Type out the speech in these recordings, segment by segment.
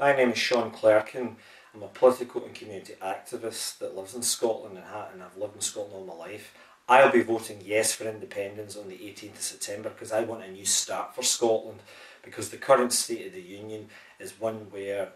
My name is Sean Clerkin. I'm a political and community activist that lives in Scotland and I've lived in Scotland all my life. I'll be voting yes for independence on the 18th of September because I want a new start for Scotland, because the current state of the Union is one where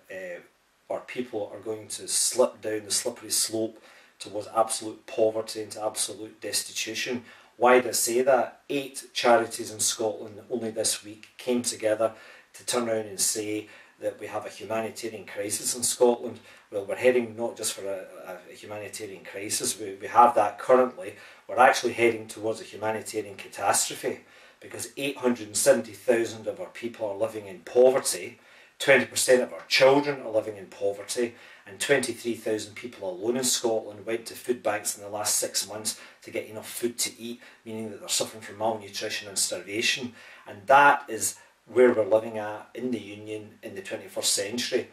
our people are going to slip down the slippery slope towards absolute poverty and to absolute destitution. Why do I say that? 8 charities in Scotland only this week came together to turn around and say that we have a humanitarian crisis in Scotland. Well, we're heading not just for a humanitarian crisis, we have that currently. We're actually heading towards a humanitarian catastrophe because 870,000 of our people are living in poverty, 20% of our children are living in poverty, and 23,000 people alone in Scotland went to food banks in the last 6 months to get enough food to eat, meaning that they're suffering from malnutrition and starvation. And that is where we're living at in the Union in the 21st century.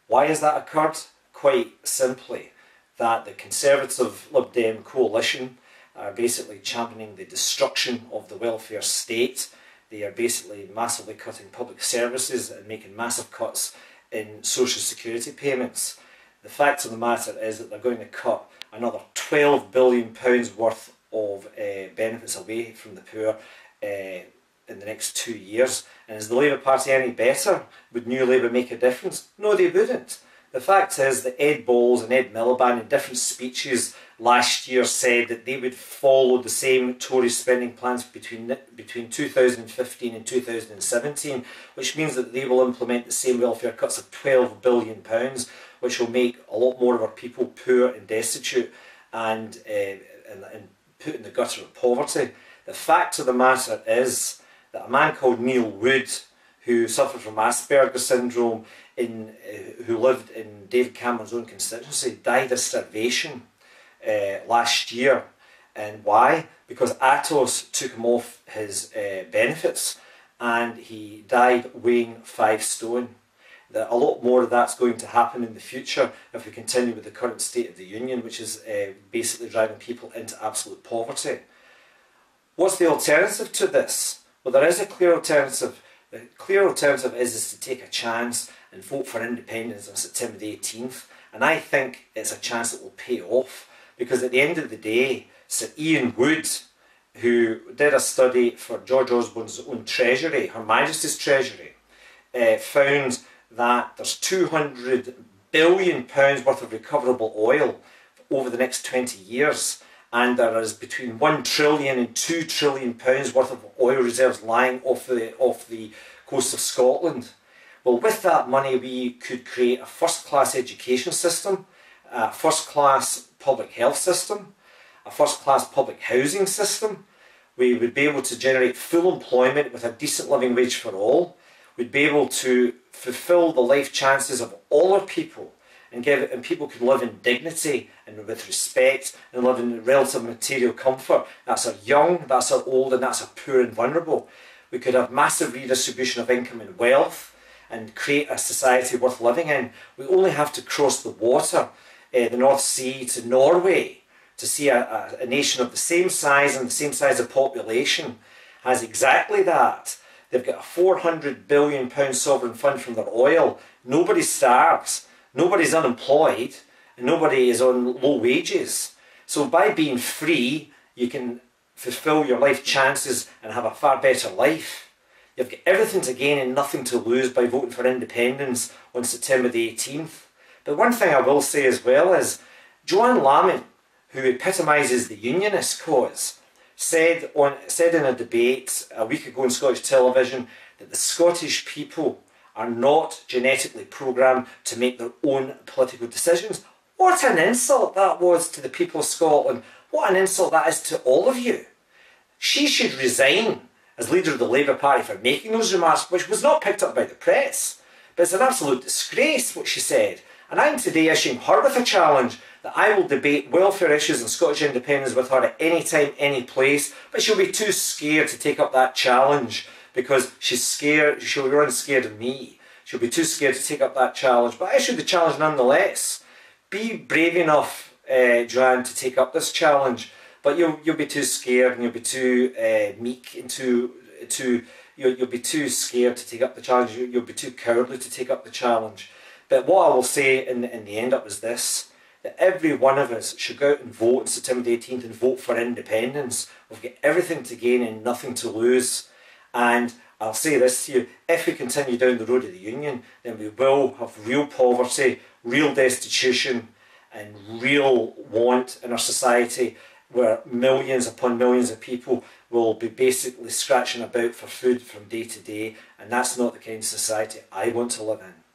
Why has that occurred? Quite simply, that the Conservative Lib Dem coalition are basically championing the destruction of the welfare state. They are basically massively cutting public services and making massive cuts in social security payments. The fact of the matter is that they're going to cut another £12 billion worth of benefits away from the poor in the next 2 years. And is the Labour Party any better? Would New Labour make a difference? No, they wouldn't. The fact is that Ed Balls and Ed Miliband in different speeches last year said that they would follow the same Tory spending plans between 2015 and 2017, which means that they will implement the same welfare cuts of £12 billion, which will make a lot more of our people poor and destitute and put in the gutter of poverty. The fact of the matter is that a man called Neil Wood, who suffered from Asperger's syndrome, who lived in David Cameron's own constituency, died of starvation last year. And why? Because Atos took him off his benefits and he died weighing 5 stone. That a lot more of that's going to happen in the future if we continue with the current state of the Union, which is basically driving people into absolute poverty. What's the alternative to this? Well, there is a clear alternative. The clear alternative is to take a chance and vote for independence on September the 18th. And I think it's a chance that will pay off, because at the end of the day, Sir Ian Wood, who did a study for George Osborne's own Treasury, Her Majesty's Treasury, found that there's £200 billion worth of recoverable oil over the next 20 years. And there is between £1 trillion and £2 trillion worth of oil reserves lying off the coast of Scotland. Well, with that money we could create a first-class education system, a first-class public health system, a first-class public housing system. We would be able to generate full employment with a decent living wage for all. We'd be able to fulfil the life chances of all our people, and people could live in dignity and with respect and live in relative material comfort. That's our young, that's our old, and that's our poor and vulnerable. We could have massive redistribution of income and wealth and create a society worth living in. We only have to cross the water, the North Sea, to Norway to see a nation of the same size and the same size of population has exactly that. They've got a £400 billion sovereign fund from their oil. Nobody starves. Nobody's unemployed and nobody is on low wages. So by being free, you can fulfill your life chances and have a far better life. You've got everything to gain and nothing to lose by voting for independence on September the 18th. But one thing I will say as well is Joanne Lamont, who epitomises the unionist cause, said in a debate a week ago on Scottish television that the Scottish people are not genetically programmed to make their own political decisions. What an insult that was to the people of Scotland. What an insult that is to all of you. She should resign as leader of the Labour Party for making those remarks, which was not picked up by the press. But it's an absolute disgrace what she said. And I'm today issuing her with a challenge that I will debate welfare issues and Scottish independence with her at any time, any place, but she'll be too scared to take up that challenge because she's scared, she'll run scared of me. She'll be too scared to take up that challenge, but I issue the challenge nonetheless. Be brave enough, Joanne, to take up this challenge, but you'll be too scared and you'll be too meek and too you'll be too scared to take up the challenge, you'll be too cowardly to take up the challenge. But what I will say in the end up is this, that every one of us should go out and vote on September the 18th and vote for independence. We've got everything to gain and nothing to lose. And I'll say this to you, if we continue down the road of the Union, then we will have real poverty, real destitution and real want in our society, where millions upon millions of people will be basically scratching about for food from day to day, and that's not the kind of society I want to live in.